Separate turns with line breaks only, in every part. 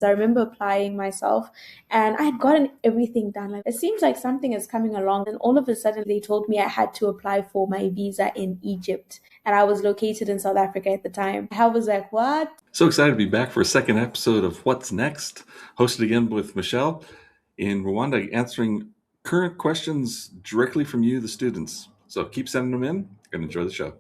I remember applying myself and I had gotten everything done. Like, it seems like something is coming along. And all of a sudden, they told me I had to apply for my visa in Egypt. And I was located in South Africa at the time. I was like, what?
So excited to be back for a second episode of What's Next, hosted again with Michelle in Rwanda, answering current questions directly from you, the students. So keep sending them in and enjoy the show.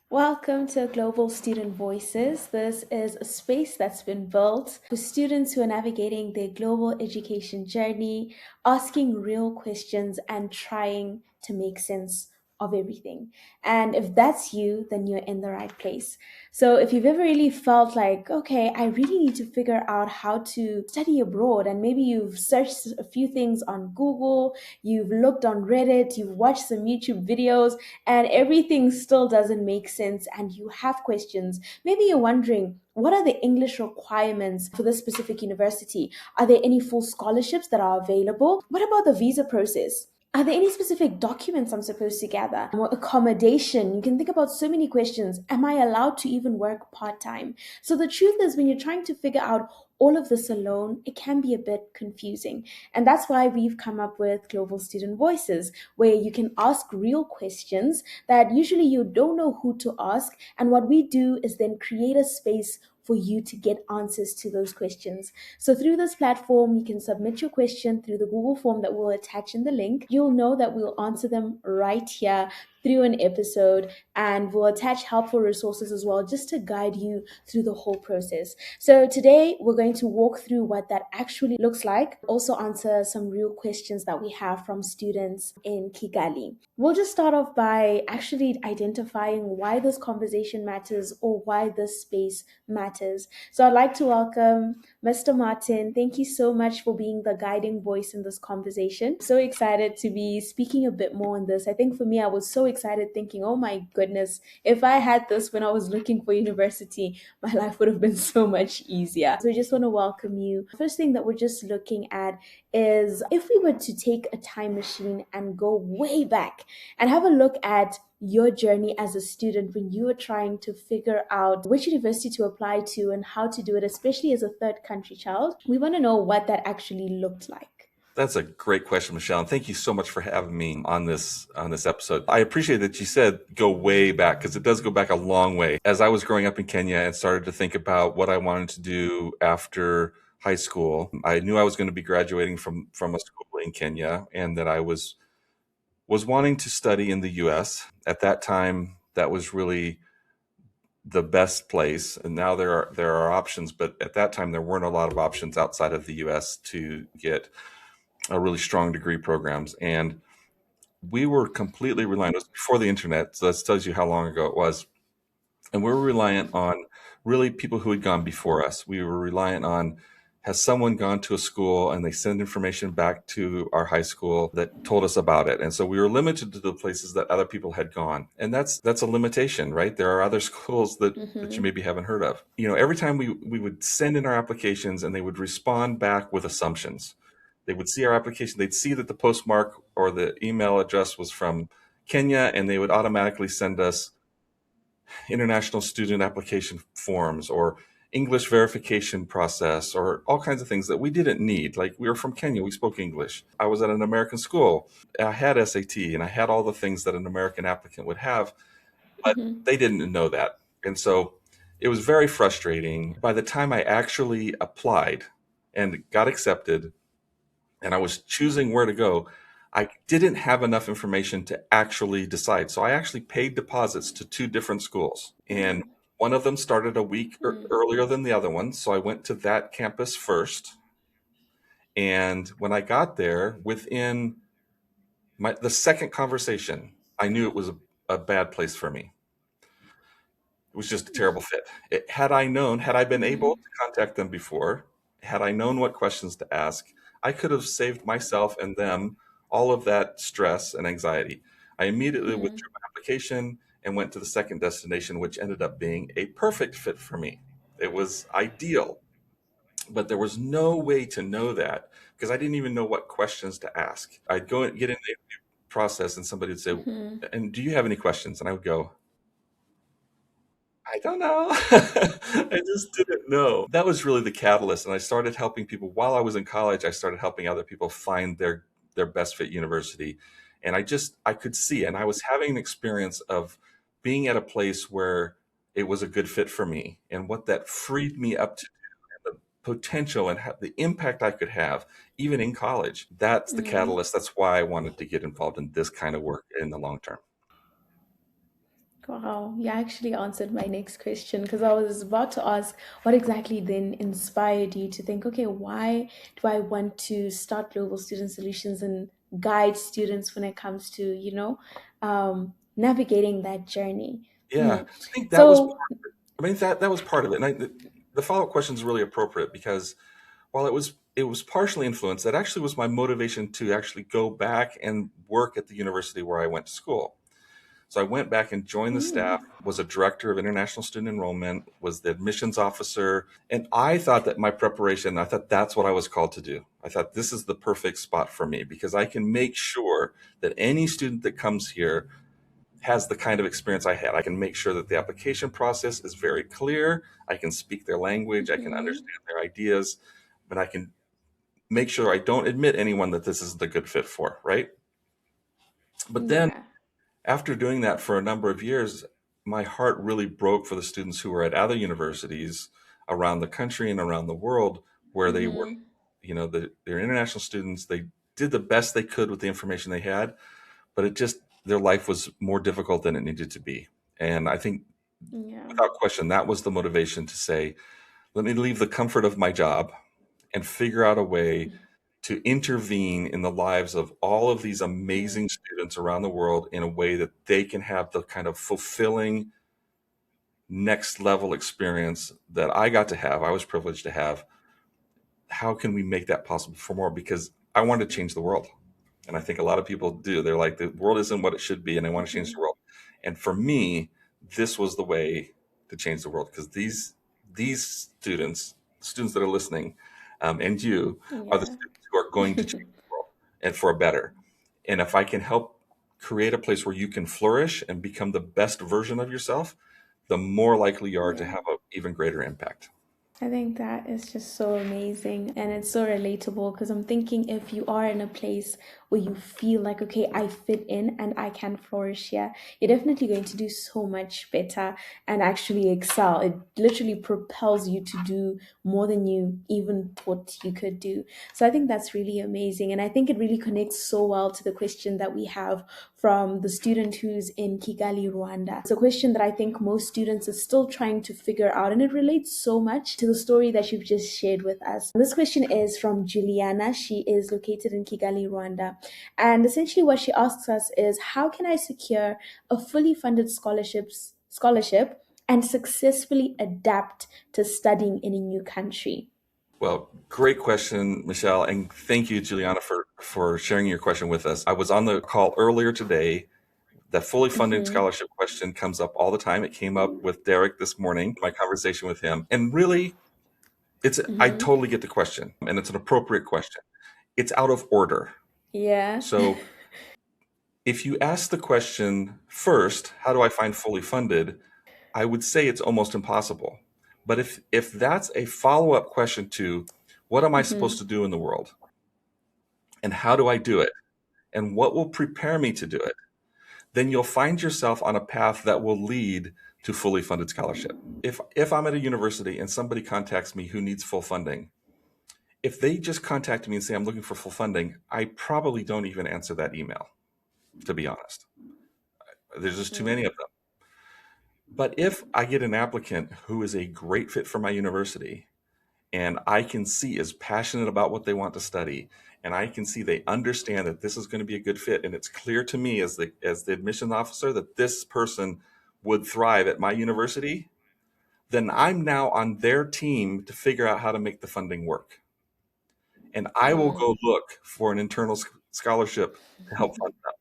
Welcome to Global Student Voices. This is a space that's been built for students who are navigating their global education journey, asking real questions, and trying to make sense of everything. And if that's you, then you're in the right place. So if you've ever really felt like, okay, I really need to figure out how to study abroad, and maybe you've searched a few things on Google, you've looked on Reddit, you've watched some YouTube videos, and everything still doesn't make sense and you have questions. Maybe you're wondering, what are the English requirements for this specific university? Are there any full scholarships that are available? What about the visa process? Are there any specific documents I'm supposed to gather? Or accommodation? You can think about so many questions. Am I allowed to even work part time? So, the truth is, when you're trying to figure out all of this alone, it can be a bit confusing. And that's why we've come up with Global Student Voices, where you can ask real questions that usually you don't know who to ask. And what we do is then create a space for you to get answers to those questions. So through this platform, you can submit your question through the Google form that we'll attach in the link. You'll know that we'll answer them right here through an episode, and we'll attach helpful resources as well just to guide you through the whole process. So today we're going to walk through what that actually looks like, also answer some real questions that we have from students in Kigali. We'll just start off by actually identifying why this conversation matters or why this space matters. So I'd like to welcome Mr. Martin. Thank you so much for being the guiding voice in this conversation. So excited to be speaking a bit more on this. I think for me, I was so excited thinking, oh my goodness, if I had this when I was looking for university, my life would have been so much easier. So I just want to welcome you. First thing that we're just looking at is if we were to take a time machine and go way back and have a look at your journey as a student when you were trying to figure out which university to apply to and how to do it, especially as a third country child. We want to know what that actually looked like.
That's a great question, Michelle, and thank you so much for having me on this episode. I appreciate that you said go way back, because it does go back a long way. As I was growing up in Kenya and started to think about what I wanted to do after high school, I knew I was going to be graduating from a school in Kenya, and that I was wanting to study in the US. At that time, that was really the best place. And now there are options, but at that time there weren't a lot of options outside of the US to get a really strong degree programs. And we were completely reliant. It was before the internet, so that tells you how long ago it was. And we were reliant on really people who had gone before us. We were reliant on, has someone gone to a school and they send information back to our high school that told us about it. And so we were limited to the places that other people had gone. And that's a limitation, right? There are other schools that you maybe haven't heard of. You know, every time we would send in our applications and they would respond back with assumptions. They would see our application, they'd see that the postmark or the email address was from Kenya, and they would automatically send us international student application forms or English verification process or all kinds of things that we didn't need. Like, we were from Kenya, we spoke English. I was at an American school. I had SAT and I had all the things that an American applicant would have, but
Mm-hmm.
they didn't know that. And so it was very frustrating. By the time I actually applied and got accepted and I was choosing where to go, I didn't have enough information to actually decide. So I actually paid deposits to two different schools. And one of them started a week earlier than the other one. So I went to that campus first. And when I got there, within the second conversation, I knew it was a bad place for me. It was just a terrible fit. Had I known, had I been able to contact them before, had I known what questions to ask, I could have saved myself and them all of that stress and anxiety. I immediately withdrew my application and went to the second destination, which ended up being a perfect fit for me. It was ideal, but there was no way to know that because I didn't even know what questions to ask. I'd go and get in the process and somebody would say,
Mm-hmm.
"And do you have any questions?" And I would go, I don't know. I just didn't know. That was really the catalyst. And I started helping people while I was in college. I started helping other people find their best fit university. And I could see, and I was having an experience of being at a place where it was a good fit for me and what that freed me up to the potential and the impact I could have even in college. That's the
Mm.
catalyst. That's why I wanted to get involved in this kind of work in the long term.
Wow, you actually answered my next question because I was about to ask what exactly then inspired you to think, okay, why do I want to start Global Student Solutions and guide students when it comes to, navigating that journey?
Yeah,
Hmm.
I think that was
So,
I mean, that was part of it. And the follow-up question is really appropriate because while it was partially influenced, that actually was my motivation to actually go back and work at the university where I went to school. So I went back and joined the staff,
mm,
was a director of international student enrollment, was the admissions officer, and I thought that my preparation, I thought that's what I was called to do. I thought this is the perfect spot for me because I can make sure that any student that comes here has the kind of experience I had. I can make sure that the application process is very clear. I can speak their language. I can
mhm,
understand their ideas, but I can make sure I don't admit anyone that this isn't a good fit for, right? But then
yeah,
after doing that for a number of years, my heart really broke for the students who were at other universities around the country and around the world where they were,
mm-hmm,
they're international students. They did the best they could with the information they had, but their life was more difficult than it needed to be. And I think
yeah,
without question, that was the motivation to say, let me leave the comfort of my job and figure out a way to intervene in the lives of all of these
mm,
amazing students around the world in a way that they can have the kind of fulfilling next level experience that I got to have. I was privileged to have. How can we make that possible for more? Because I want to change the world. And I think a lot of people do. They're like, the world isn't what it should be, and I want to change
mm-hmm,
the world. And for me, this was the way to change the world because these students that are listening, and you are the
yeah,
students who are going to change the world and for a better. And if I can help create a place where you can flourish and become the best version of yourself, the more likely you are to
yeah.
have an even greater impact.
I think that is just so amazing and it's so relatable because I'm thinking if you are in a place where you feel like, okay, I fit in and I can flourish here, you're definitely going to do so much better and actually excel. It literally propels you to do more than you even thought you could do. So I think that's really amazing. And I think it really connects so well to the question that we have from the student who's in Kigali, Rwanda. It's a question that I think most students are still trying to figure out, and it relates so much to the story that you've just shared with us. This question is from Juliana. She is located in Kigali, Rwanda. And essentially, what she asks us is, how can I secure a fully funded scholarship and successfully adapt to studying in a new country?
Well, great question, Michelle, and thank you, Juliana, for sharing your question with us. I was on the call earlier today. That fully funded
Mm-hmm.
scholarship question comes up all the time. It came up with Derek this morning, my conversation with him. And really, I
Mm-hmm.
totally get the question, and it's an appropriate question. It's out of order.
Yeah.
So if you ask the question first, how do I find fully funded? I would say it's almost impossible. But if that's a follow-up question to what am I supposed
Mm-hmm.
to do in the world? And how do I do it? And what will prepare me to do it? Then you'll find yourself on a path that will lead to fully funded scholarship. If I'm at a university and somebody contacts me who needs full funding, if they just contact me and say I'm looking for full funding, I probably don't even answer that email, to be honest. There's just too many of them. But if I get an applicant who is a great fit for my university and I can see is passionate about what they want to study and I can see they understand that this is going to be a good fit and it's clear to me as the admission officer that this person would thrive at my university, then I'm now on their team to figure out how to make the funding work. And I will
Mm-hmm.
go look for an internal scholarship to help fund that,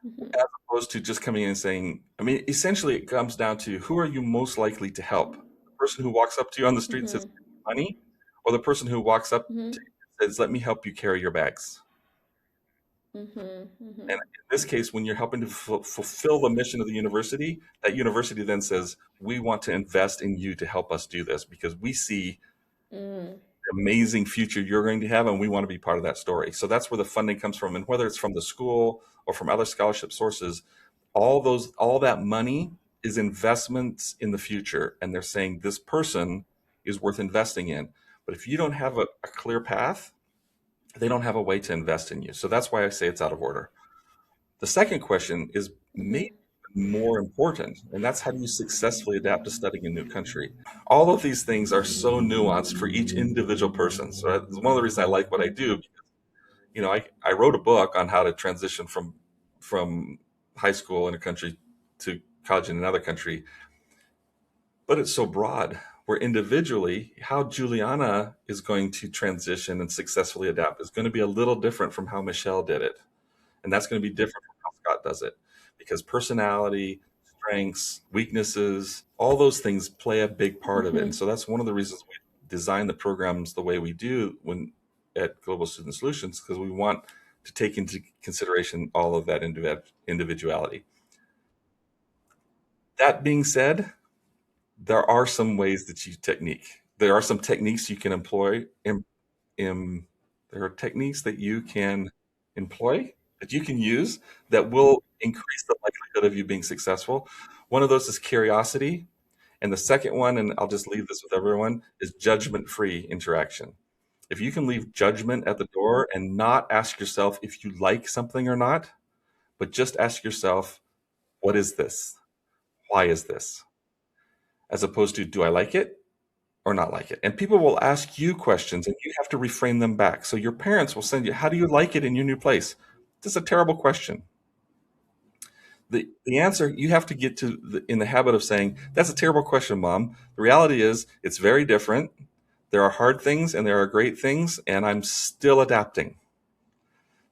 Mm-hmm.
as opposed to just coming in and saying, I mean, essentially it comes down to who are you most likely to help? The person who walks up to you on the street and says,
Mm-hmm.
money, or the person who walks up to
Mm-hmm.
you and says, let me help you carry your bags.
Mhm.
And
Mhm.
in this case, when you're helping to fulfill the mission of the university, that university then says, we want to invest in you to help us do this because we see
Mm.
the amazing future you're going to have and we want to be part of that story. So that's where the funding comes from. And whether it's from the school or from other scholarship sources, all that money is investments in the future. And they're saying this person is worth investing in. But if you don't have a clear path, they don't have a way to invest in you. So that's why I say it's out of order. The second question is maybe
Mhm.
more important, and that's how do you successfully adapt to studying a new country? All of these things are so nuanced for each individual person. So that's one of the reasons I like what I do. I wrote a book on how to transition from high school in a country to college in another country, but it's so broad. Where individually, how Juliana is going to transition and successfully adapt is going to be a little different from how Michelle did it. And that's going to be different from how Scott does it because personality, strengths, weaknesses, all those things play a big part of it. And
Mhm.
so that's one of the reasons we design the programs the way we do when at Global Student Solutions, because we want to take into consideration all of that individuality. That being said, there are some ways that you technique. There are some techniques you can employ in there are techniques that you can employ that you can use that will increase the likelihood of you being successful. One of those is curiosity, and the second one, and I'll just leave this with everyone, is judgment-free interaction. If you can leave judgment at the door and not ask yourself if you like something or not, but just ask yourself, what is this? Why is this? As opposed to, do I like it or not like it? And people will ask you questions and you have to reframe them back. So your parents will send you, how do you like it in your new place? This is a terrible question. The answer, you have to get in the habit of saying, that's a terrible question, Mom. The reality is it's very different. There are hard things and there are great things, and I'm still adapting.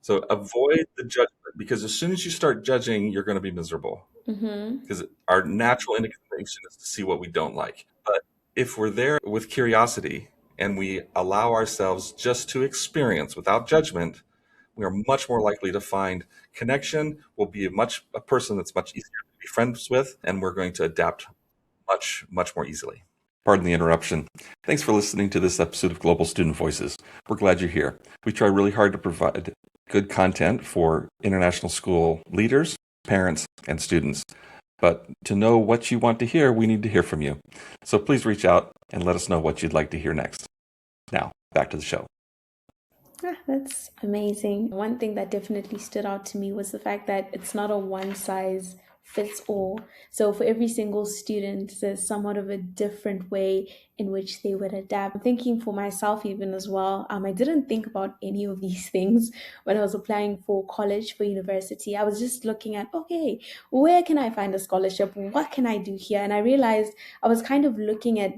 So avoid the judgment because as soon as you start judging, you're going to be miserable
Mhm.
because our natural inclination is to see what we don't like. But if we're there with curiosity and we allow ourselves just to experience without judgment, we are much more likely to find connection. We'll be a person that's much easier to be friends with, and we're going to adapt much more easily. Pardon the interruption. Thanks for listening to this episode of Global Student Voices. We're glad you're here. We try really hard to provide good content for international school leaders, parents, and students. But to know what you want to hear, we need to hear from you. So please reach out and let us know what you'd like to hear next. Now, back to the show.
Ah, that's amazing. One thing that definitely stood out to me was the fact that it's not a one size fits all. So for every single student, there's somewhat of a different way in which they would adapt. I'm thinking for myself even as well. I didn't think about any of these things when I was applying for college, for university. I was just looking at, okay, where can I find a scholarship? What can I do here? And I realized I was kind of looking at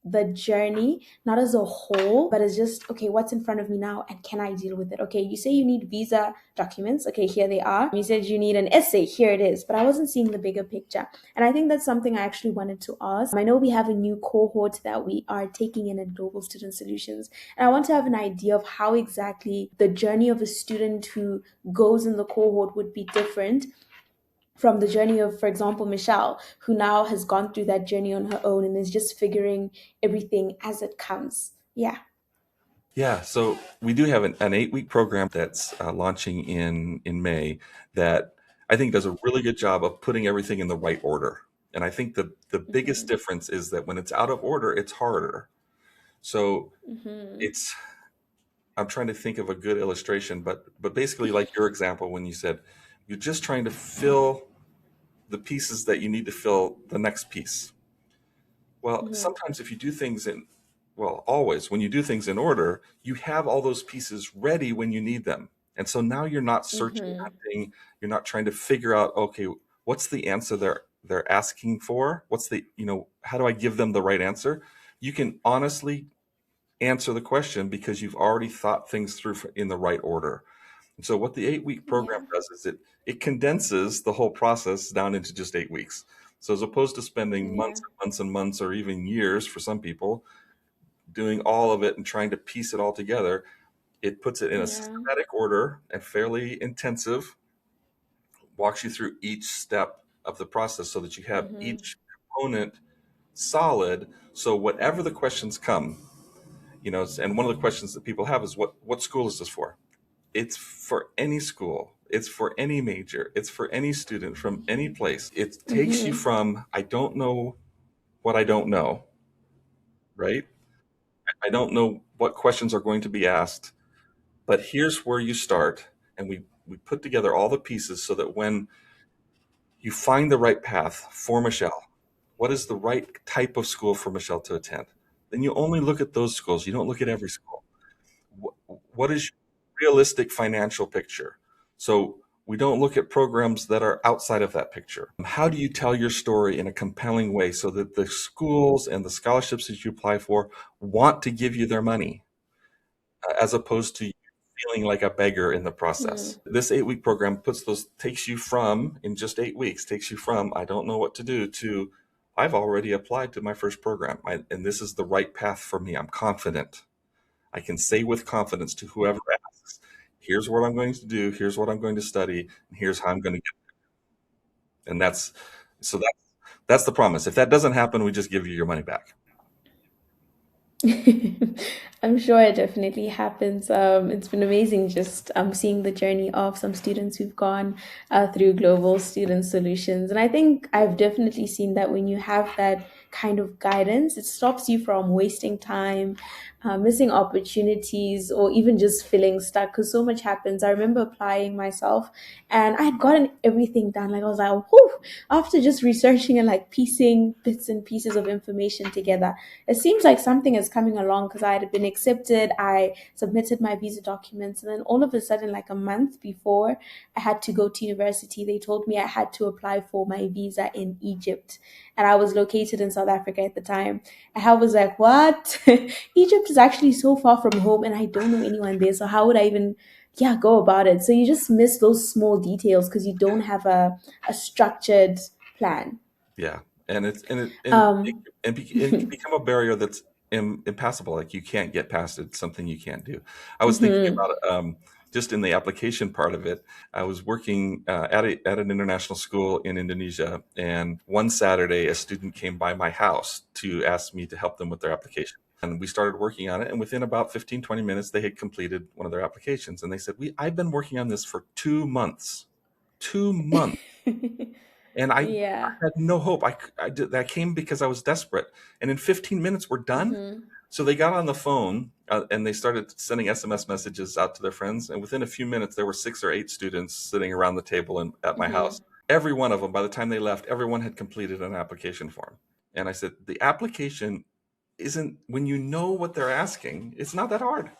the journey not as a whole, but as just, okay, what's in front of me now and can I deal with it? Okay, you say you need visa documents. Okay, here they are. You said you need an essay. Here it is. But I wasn't seeing the bigger picture. And I think that's something I actually wanted to ask. I know we have a new cohort that we are taking in at Global Student Solutions. And I want to have an idea of how exactly the journey of a student who goes in the cohort would be different from the journey of, for example, Michelle, who now has gone through that journey on her own and is just figuring everything as it comes. Yeah.
Yeah, so we do have an 8-week program that's launching in May that I think does a really good job of putting everything in the right order. And I think the biggest
Mm-hmm.
difference is that when it's out of order, it's harder. So
Mm-hmm.
it's I'm trying to think of a good illustration, but basically like your example when you said you're just trying to fill the pieces that you need to fill the next piece. Well,
Mm-hmm.
sometimes if you do things always, when you do things in order, you have all those pieces ready when you need them. And so now you're not searching,
Mm-hmm.
hunting, you're not trying to figure out, okay, what's the answer they're asking for? How do I give them the right answer? You can honestly answer the question because you've already thought things through in the right order. And so what the 8-week program
Yeah.
does is it condenses the whole process down into just 8 weeks. So as opposed to spending
Yeah.
months and months and months or even years for some people doing all of it and trying to piece it all together, It puts it in a
Yeah.
systematic order and fairly intensive, walks you through each step of the process so that you have
Mm-hmm.
each component solid. So whatever the questions come, and one of the questions that people have is what school is this for? It's for any school. It's for any major. It's for any student from any place. It takes you
Mm-hmm.
from I don't know what I don't know, right? I don't know what questions are going to be asked, but here's where you start. And we put together all the pieces so that when you find the right path for Michelle, what is the right type of school for Michelle to attend? Then you only look at those schools. You don't look at every school. What is your realistic financial picture? So we don't look at programs that are outside of that picture. How do you tell your story in a compelling way so that the schools and the scholarships that you apply for want to give you their money, as opposed to feeling like a beggar in the process? This 8-week program takes you from, in just 8 weeks, takes you from, I don't know what to do, to I've already applied to my first program, and this is the right path for me. I'm confident. I can say with confidence to whoever asks, here's what I'm going to do, here's what I'm going to study, and here's how I'm going to get it. And that's the promise. If that doesn't happen, we just give you your money back.
I'm sure it definitely happens. It's been amazing just seeing the journey of some students who've gone through global student solutions. And I think I've definitely seen that when you have that kind of guidance, it stops you from wasting time, missing opportunities, or even just feeling stuck because so much happens. I remember applying myself and I had gotten everything done. Like I was like, whew, after just researching and like piecing bits and pieces of information together, it seems like something is coming along because I had been accepted. I submitted my visa documents, and then all of a sudden, like a month before I had to go to university, they told me I had to apply for my visa in Egypt. And I was located in South Africa at the time. And I was like, what? Egypt is actually so far from home, and I don't know anyone there. So, how would I even yeah go about it? So you just miss those small details because you don't have a structured plan.
Yeah, and it's and it
Um,
and it can become a barrier that's impassable. Like you can't get past it. It's something you can't do. I was thinking
mhm.
about it, just in the application part of it. I was working at an international school in Indonesia, and one Saturday, a student came by my house to ask me to help them with their application. And we started working on it, and within about 15-20 minutes, they had completed one of their applications. And they said, I've been working on this for 2 months. 2 months. And I
Yeah.
had no hope. That came because I was desperate. And in 15 minutes, we're done.
Mhm.
So they got on the phone, and they started sending SMS messages out to their friends. And within a few minutes, there were 6 or 8 students sitting around the table at my house.
Mhm.
Every one of them, by the time they left, everyone had completed an application form. And I said, the application isn't, when you know what they're asking, it's not that hard.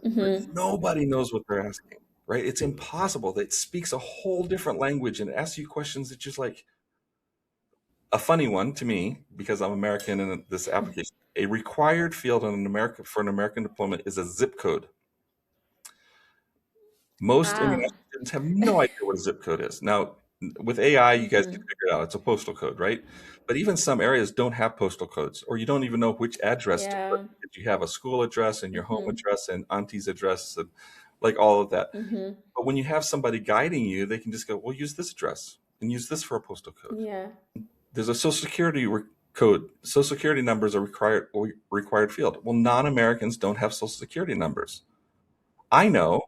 But
Mhm.
nobody knows what they're asking, right? It's impossible. It speaks a whole different language and asks you questions that just like, a funny one to me because I'm American and this application. A required field on for an American deployment is a zip code. Most
Ah.
international students have no idea what a zip code is. Now, with AI, you guys can
Mhm.
figure it out. It's a postal code, right? But even some areas don't have postal codes, or you don't even know which address to put.
Yeah.
If you have a school address and your home
Mhm.
address and auntie's address, and like all of that.
Mhm.
But when you have somebody guiding you, they can just go, well, use this address and use this for a postal code.
Yeah.
There's a social security code. Social security numbers are required field. Well, non-Americans don't have social security numbers. I know.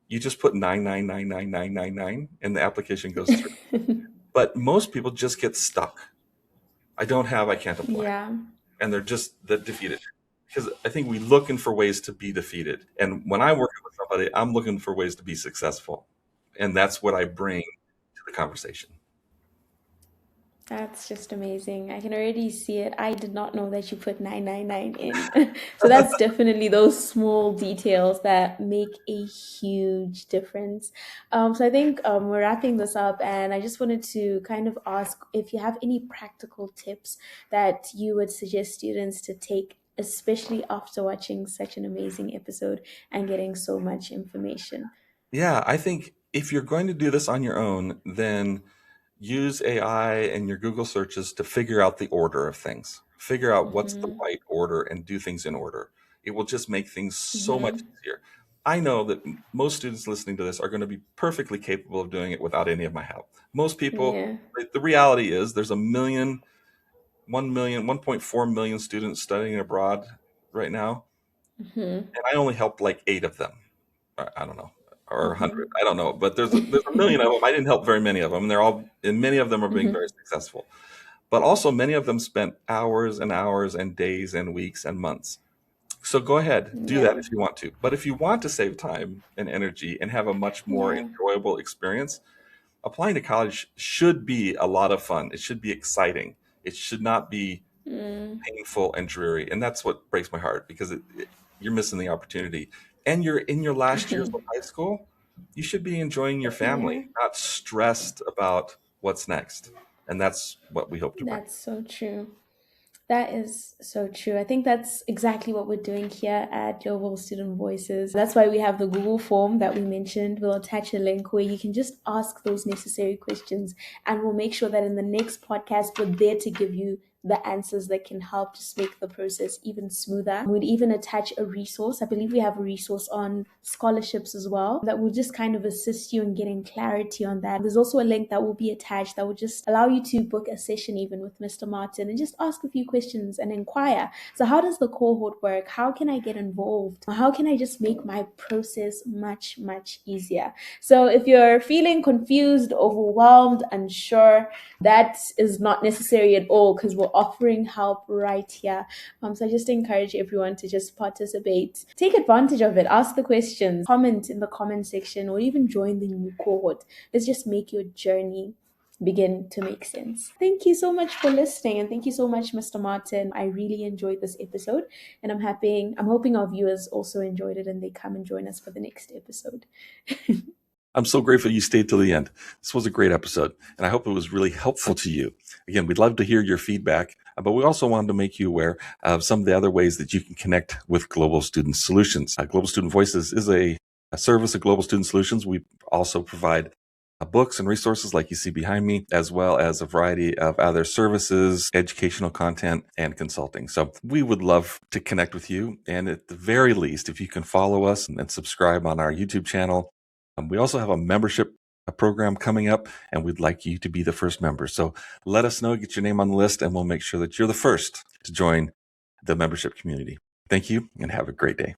You just put 9999999 and the application goes through. But most people just get stuck. I can't apply.
Yeah.
And they're defeated. Because I think we're looking for ways to be defeated. And when I'm working with somebody, I'm looking for ways to be successful. And that's what I bring to the conversation.
That's just amazing. I can already see it. I did not know that you put 999 in. So that's definitely those small details that make a huge difference. So I think we're wrapping this up, and I just wanted to kind of ask if you have any practical tips that you would suggest students to take, especially after watching such an amazing episode and getting so much information.
Yeah, I think if you're going to do this on your own, then use AI and your Google searches to figure out the order of things. Figure out what's the
Mm-hmm.
right order and do things in order. It will just make things so much
Mm-hmm.
easier. I know that most students listening to this are going to be perfectly capable of doing it without any of my help. Most people,
Yeah.
the reality is there's 1.4 million students studying abroad right now.
Mm-hmm.
And I only helped like 8 of them. I don't know, or
Mm-hmm.
100. I don't know, but there's a million of them. I didn't help very many of them. And many of them are being
Mm-hmm.
very successful. But also many of them spent hours and hours and days and weeks and months. So go ahead, do that
Yeah.
if you want to. But if you want to save time and energy and have a much more
Yeah.
enjoyable experience, applying to college should be a lot of fun. It should be exciting. It should not be
Mm.
painful and dreary. And that's what breaks my heart because you're missing the opportunity. And you're in your last years of high school. You should be enjoying your family,
Yeah.
not stressed about what's next. And that's what we hope to bring.
That's so true. That is so true. I think that's exactly what we're doing here at Global Student Voices. That's why we have the Google form that we mentioned. We'll attach a link where you can just ask those necessary questions, and we'll make sure that in the next podcast, we're there to give you the answers that can help just make the process even smoother. We'd even attach a resource. I believe we have a resource on scholarships as well that will just kind of assist you in getting clarity on that. There's also a link that will be attached that will just allow you to book a session even with Mr. Martin and just ask a few questions and inquire. So, how does the cohort work? How can I get involved? How can I just make my process much, much easier? So, if you're feeling confused, overwhelmed, unsure, that is not necessary at all because we're offering help right here. So I just encourage everyone to just participate, take advantage of it, ask the questions, comment in the comment section, or even join the new cohort. Let's just make your journey begin to make sense. Thank you so much for listening, and thank you so much, Mr. Martin. I really enjoyed this episode, and I'm hoping our viewers also enjoyed it and they come and join us for the next episode.
I'm so grateful you stayed till the end. This was a great episode, and I hope it was really helpful to you. Again, we'd love to hear your feedback, but we also wanted to make you aware of some of the other ways that you can connect with Global Student Solutions. Global Student Voices is a service of Global Student Solutions. We also provide books and resources like you see behind me, as well as a variety of other services, educational content, and consulting. So we would love to connect with you. And at the very least, if you can follow us and subscribe on our YouTube channel. We also have a membership program coming up, and we'd like you to be the first member. So let us know, get your name on the list, and we'll make sure that you're the first to join the membership community. Thank you, and have a great day.